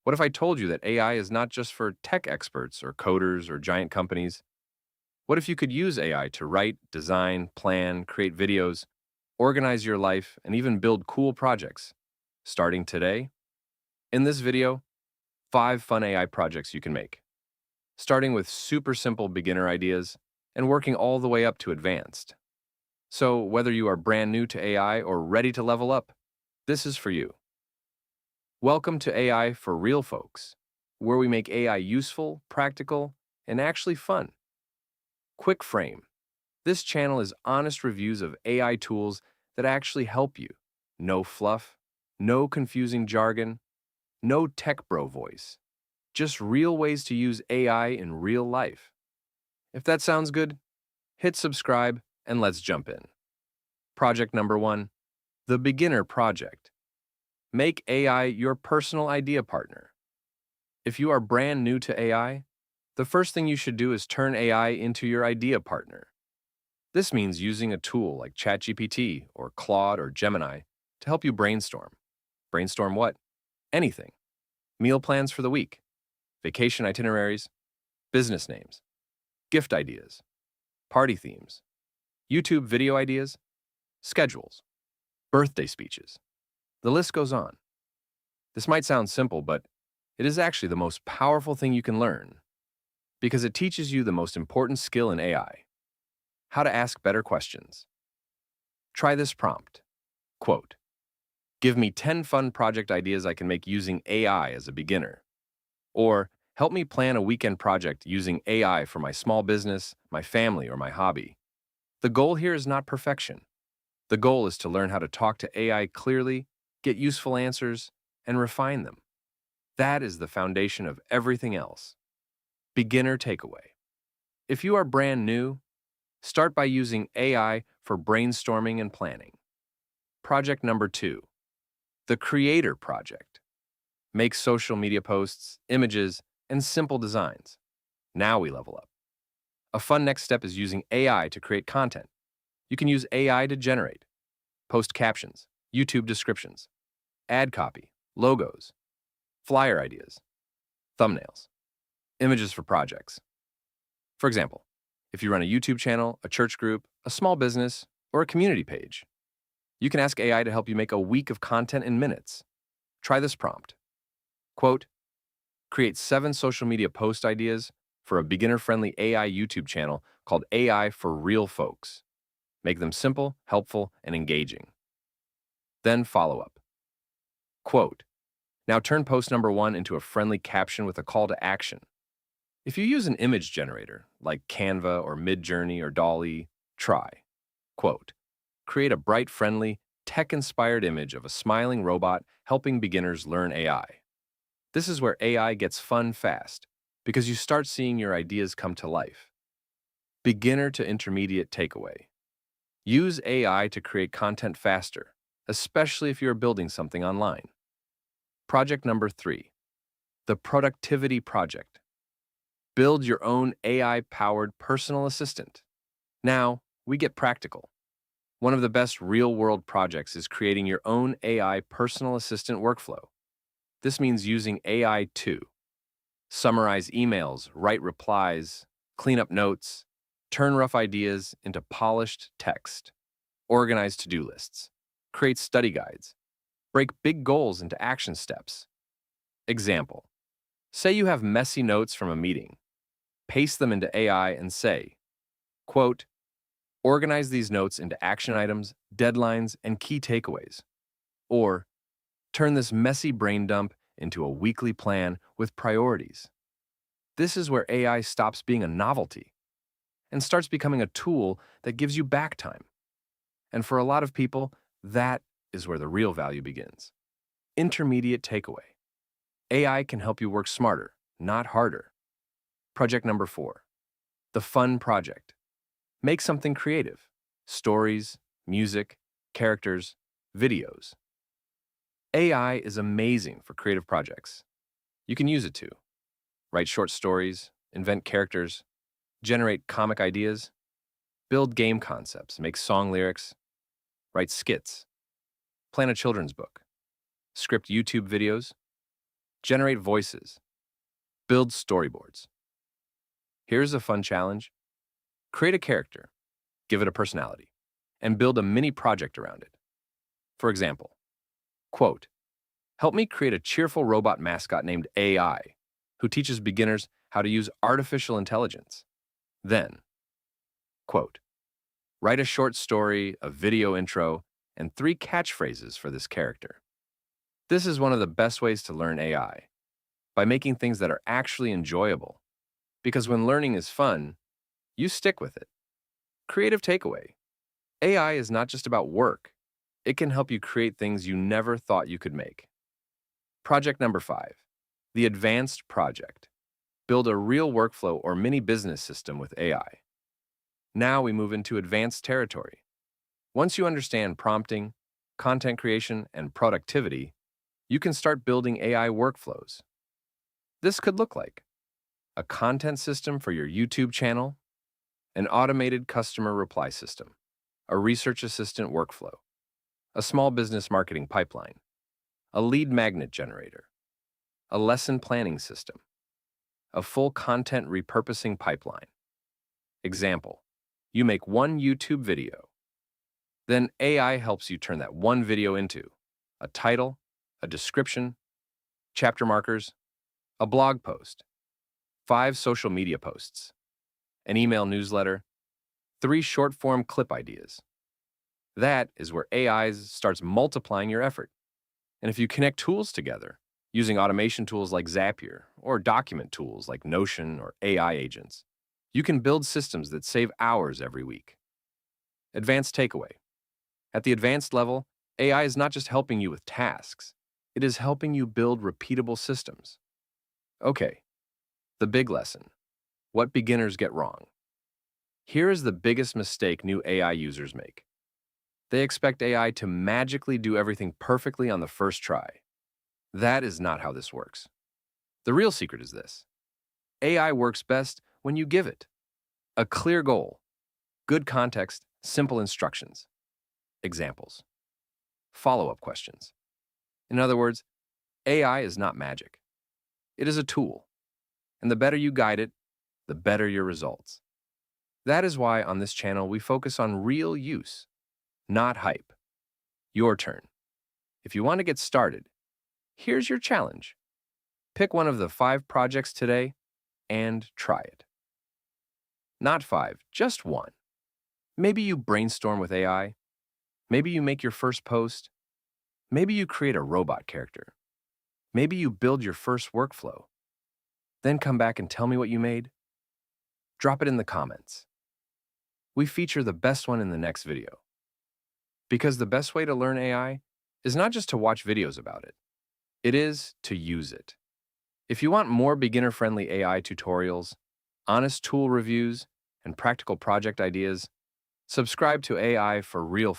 What if I told you that AI is not just for tech experts or coders or giant companies? What if you could use AI to write, design, plan, create videos, organize your life, and even build cool projects? Starting today, in this video, 5 fun AI projects you can make, starting with super simple beginner ideas and working all the way up to advanced. So, whether you are brand new to AI or ready to level up, this is for you. Welcome to AI for Real Folks, where we make AI useful, practical, and actually fun. Quick frame. This channel is honest reviews of AI tools that actually help you. No fluff, no confusing jargon, no tech bro voice. Just real ways to use AI in real life. If that sounds good, hit subscribe and let's jump in. Project number 1, the Beginner Project. Make AI your personal idea partner. If you are brand new to AI, the first thing you should do is turn AI into your idea partner. This means using a tool like ChatGPT or Claude or Gemini to help you brainstorm. Brainstorm what? Anything. Meal plans for the week, vacation itineraries, business names, gift ideas, party themes, YouTube video ideas, schedules, birthday speeches. The list goes on. This might sound simple, but it is actually the most powerful thing you can learn because it teaches you the most important skill in AI: how to ask better questions. Try this prompt. Quote, give me 10 fun project ideas I can make using AI as a beginner. Or, help me plan a weekend project using AI for my small business, my family, or my hobby. The goal here is not perfection. The goal is to learn how to talk to AI clearly, get useful answers, and refine them. That is the foundation of everything else. Beginner takeaway. If you are brand new, start by using AI for brainstorming and planning. Project number 2, the Creator Project. Make social media posts, images, and simple designs. Now we level up. A fun next step is using AI to create content. You can use AI to generate, post captions, YouTube descriptions, ad copy, logos, flyer ideas, thumbnails, images for projects. For example, if you run a YouTube channel, a church group, a small business, or a community page, you can ask AI to help you make a week of content in minutes. Try this prompt. Quote, create 7 social media post ideas for a beginner-friendly AI YouTube channel called AI for Real Folks. Make them simple, helpful, and engaging. Then follow up. Quote, now turn post number 1 into a friendly caption with a call to action. If you use an image generator, like Canva or Midjourney or DALL-E, try. Quote, create a bright, friendly, tech-inspired image of a smiling robot helping beginners learn AI. This is where AI gets fun fast, because you start seeing your ideas come to life. Beginner to intermediate takeaway. Use AI to create content faster, especially if you are building something online. Project number 3, the Productivity Project. Build your own AI-powered personal assistant. Now, we get practical. One of the best real-world projects is creating your own AI personal assistant workflow. This means using AI to summarize emails, write replies, clean up notes, turn rough ideas into polished text, organize to-do lists, create study guides, break big goals into action steps. Example, say you have messy notes from a meeting. Paste them into AI and say, quote, organize these notes into action items, deadlines, and key takeaways. Or, turn this messy brain dump into a weekly plan with priorities. This is where AI stops being a novelty and starts becoming a tool that gives you back time. And for a lot of people, that is where the real value begins. Intermediate takeaway. AI can help you work smarter, not harder. Project number 4, the Fun Project. Make something creative. Stories, music, characters, videos. AI is amazing for creative projects. You can use it to write short stories, invent characters, generate comic ideas, build game concepts, make song lyrics, write skits, plan a children's book, script YouTube videos, generate voices, build storyboards. Here's a fun challenge. Create a character, give it a personality, and build a mini project around it. For example, quote, help me create a cheerful robot mascot named AI who teaches beginners how to use artificial intelligence. Then, quote, write a short story, a video intro, and 3 catchphrases for this character. This is one of the best ways to learn AI, by making things that are actually enjoyable. Because when learning is fun, you stick with it. Creative takeaway. AI is not just about work. It can help you create things you never thought you could make. Project number 5, the advanced project. Build a real workflow or mini business system with AI. Now we move into advanced territory. Once you understand prompting, content creation, and productivity, you can start building AI workflows. This could look like a content system for your YouTube channel, an automated customer reply system, a research assistant workflow, a small business marketing pipeline, a lead magnet generator, a lesson planning system, a full content repurposing pipeline. Example, you make one YouTube video. Then AI helps you turn that one video into a title, a description, chapter markers, a blog post, 5 social media posts, an email newsletter, 3 short-form clip ideas. That is where AI starts multiplying your effort. And if you connect tools together, using automation tools like Zapier or document tools like Notion or AI agents, you can build systems that save hours every week. Advanced takeaway. At the advanced level, AI is not just helping you with tasks, it is helping you build repeatable systems. Okay, the big lesson. What beginners get wrong. Here is the biggest mistake new AI users make. They expect AI to magically do everything perfectly on the first try. That is not how this works. The real secret is this. AI works best when you give it a clear goal, good context, simple instructions. Examples. Follow-up questions. In other words, AI is not magic. It is a tool. And the better you guide it, the better your results. That is why on this channel we focus on real use, not hype. Your turn. If you want to get started, here's your challenge. Pick one of the 5 projects today and try it. Not 5, just 1. Maybe you brainstorm with AI. Maybe you make your first post. Maybe you create a robot character. Maybe you build your first workflow. Then come back and tell me what you made. Drop it in the comments. We feature the best one in the next video. Because the best way to learn AI is not just to watch videos about it. It is to use it. If you want more beginner-friendly AI tutorials, honest tool reviews, and practical project ideas, subscribe to AI for Real